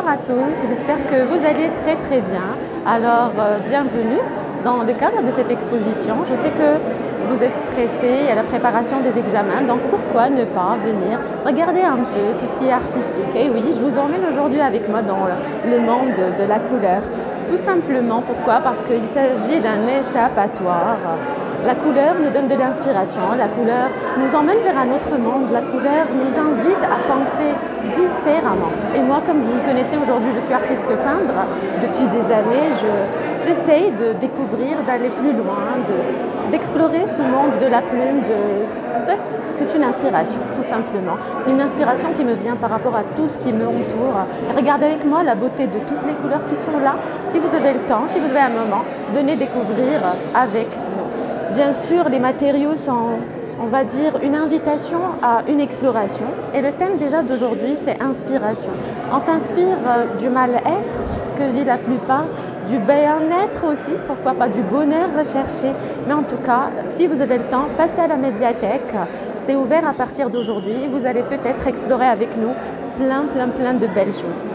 Bonjour à tous, j'espère que vous allez très bien. Alors, bienvenue dans le cadre de cette exposition. Je sais que vous êtes stressés à la préparation des examens, donc pourquoi ne pas venir regarder un peu tout ce qui est artistique. Et oui, je vous emmène aujourd'hui avec moi dans le monde de la couleur. Tout simplement, pourquoi? Parce qu'il s'agit d'un échappatoire. La couleur nous donne de l'inspiration, la couleur nous emmène vers un autre monde, la couleur nous invite à penser différemment. Et moi, comme vous me connaissez aujourd'hui, je suis artiste peintre. Depuis des années, j'essaye de découvrir, d'aller plus loin, d'explorer ce monde de la plume. En fait, c'est une inspiration, tout simplement. C'est une inspiration qui me vient par rapport à tout ce qui me entoure. Et regardez avec moi la beauté de toutes les couleurs qui sont là. Si vous avez le temps, si vous avez un moment, venez découvrir avec nous. Bien sûr, les matériaux sont, on va dire, une invitation à une exploration. Et le thème déjà d'aujourd'hui, c'est inspiration. On s'inspire du mal-être que vit la plupart, du bien-être aussi, pourquoi pas du bonheur recherché. Mais en tout cas, si vous avez le temps, passez à la médiathèque. C'est ouvert à partir d'aujourd'hui. Vous allez peut-être explorer avec nous plein de belles choses.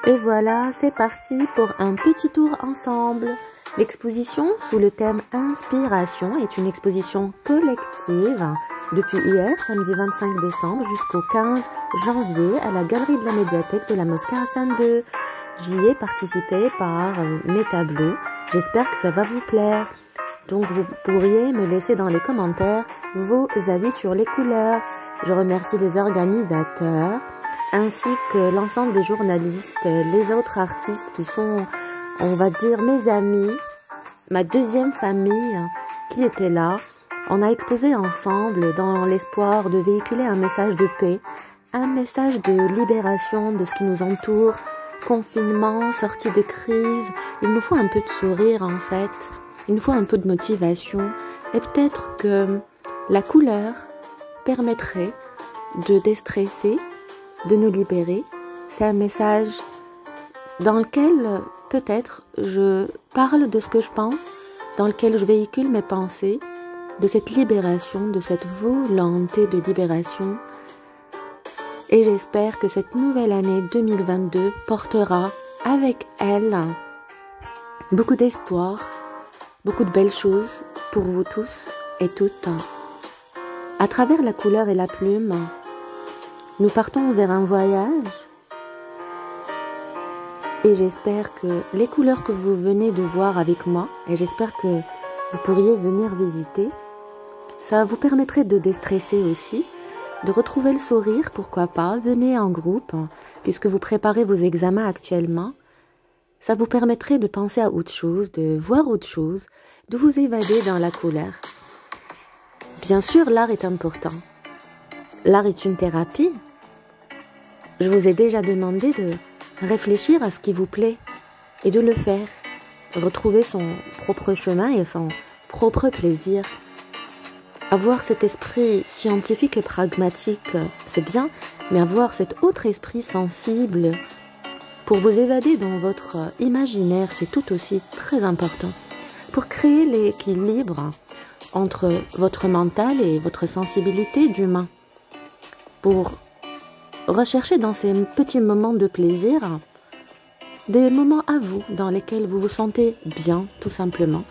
Et voilà, c'est parti pour un petit tour ensemble. L'exposition sous le thème Inspiration est une exposition collective depuis hier, samedi 25 décembre, jusqu'au 15 janvier à la galerie de la médiathèque de la mosquée Hassan II. J'y ai participé par mes tableaux. J'espère que ça va vous plaire. Donc vous pourriez me laisser dans les commentaires vos avis sur les couleurs. Je remercie les organisateurs ainsi que l'ensemble des journalistes, les autres artistes qui sont, on va dire, mes amis, ma deuxième famille qui était là. On a exposé ensemble dans l'espoir de véhiculer un message de paix, un message de libération de ce qui nous entoure, confinement, sortie de crise. Il nous faut un peu de sourire en fait, il nous faut un peu de motivation et peut-être que la couleur permettrait de déstresser, de nous libérer. C'est un message dans lequel peut-être je parle de ce que je pense, dans lequel je véhicule mes pensées, de cette libération, de cette volonté de libération. Et j'espère que cette nouvelle année 2022 portera avec elle beaucoup d'espoir, beaucoup de belles choses pour vous tous et toutes. À travers la couleur et la plume, nous partons vers un voyage. Et j'espère que les couleurs que vous venez de voir avec moi, et j'espère que vous pourriez venir visiter, ça vous permettrait de déstresser aussi, de retrouver le sourire, pourquoi pas, venez en groupe, puisque vous préparez vos examens actuellement. Ça vous permettrait de penser à autre chose, de voir autre chose, de vous évader dans la couleur. Bien sûr, l'art est important. L'art est une thérapie. Je vous ai déjà demandé de réfléchir à ce qui vous plaît et de le faire. Retrouver son propre chemin et son propre plaisir. Avoir cet esprit scientifique et pragmatique, c'est bien, mais avoir cet autre esprit sensible pour vous évader dans votre imaginaire, c'est tout aussi très important. Pour créer l'équilibre entre votre mental et votre sensibilité d'humain. Pour recherchez dans ces petits moments de plaisir des moments à vous dans lesquels vous vous sentez bien, tout simplement.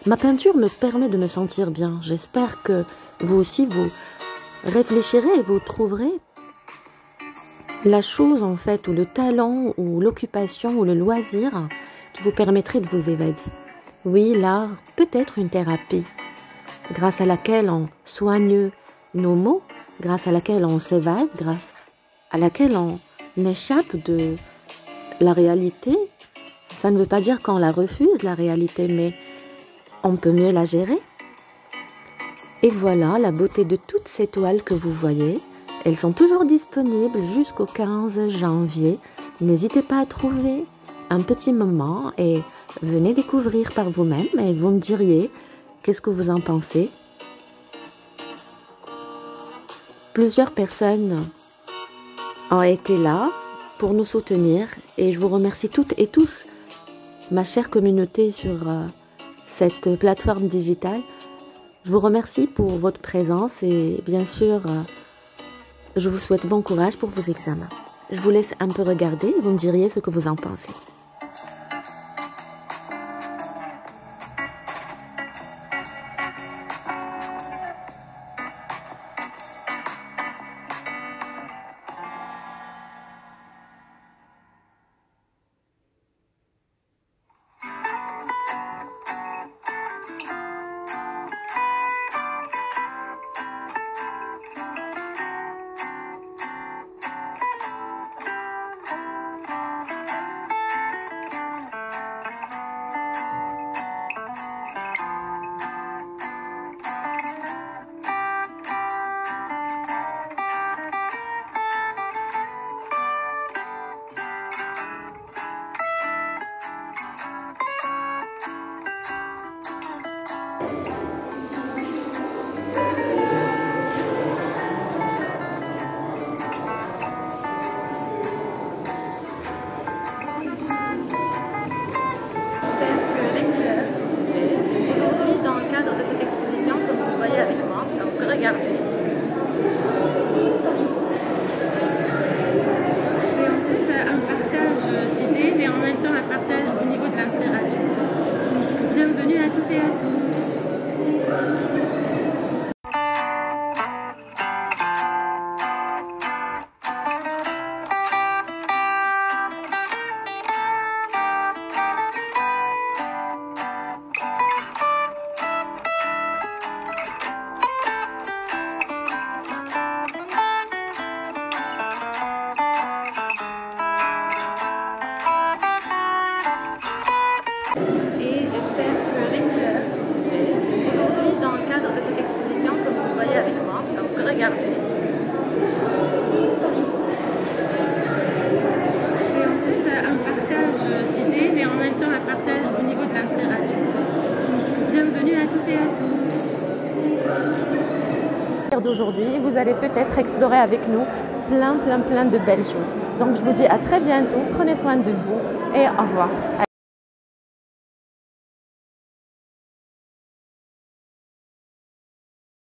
Ma peinture me permet de me sentir bien. J'espère que vous aussi, vous réfléchirez et vous trouverez la chose, en fait, ou le talent, ou l'occupation, ou le loisir qui vous permettrait de vous évader. Oui, l'art peut être une thérapie grâce à laquelle on soigne nos maux, grâce à laquelle on s'évade, grâce à laquelle on échappe de la réalité. Ça ne veut pas dire qu'on la refuse, la réalité, mais on peut mieux la gérer. Et voilà la beauté de toutes ces toiles que vous voyez. Elles sont toujours disponibles jusqu'au 15 janvier. N'hésitez pas à trouver un petit moment et venez découvrir par vous-même et vous me diriez qu'est-ce que vous en pensez. Plusieurs personnes ont été là pour nous soutenir et je vous remercie toutes et tous, ma chère communauté sur cette plateforme digitale. Je vous remercie pour votre présence et bien sûr, je vous souhaite bon courage pour vos examens. Je vous laisse un peu regarder, vous me diriez ce que vous en pensez. Regardez. C'est en fait un partage d'idées, mais en même temps un partage au niveau de l'inspiration. Bienvenue à toutes et à tous. Et j'espère que les couleurs vous plaisent. Aujourd'hui, dans le cadre de cette exposition, comme vous le voyez avec moi, donc regardez. C'est en fait un partage d'idées, mais en même temps un partage au niveau de l'inspiration. Bienvenue à toutes et à tous. D'aujourd'hui, vous allez peut-être explorer avec nous plein de belles choses. Donc je vous dis à très bientôt, prenez soin de vous et au revoir.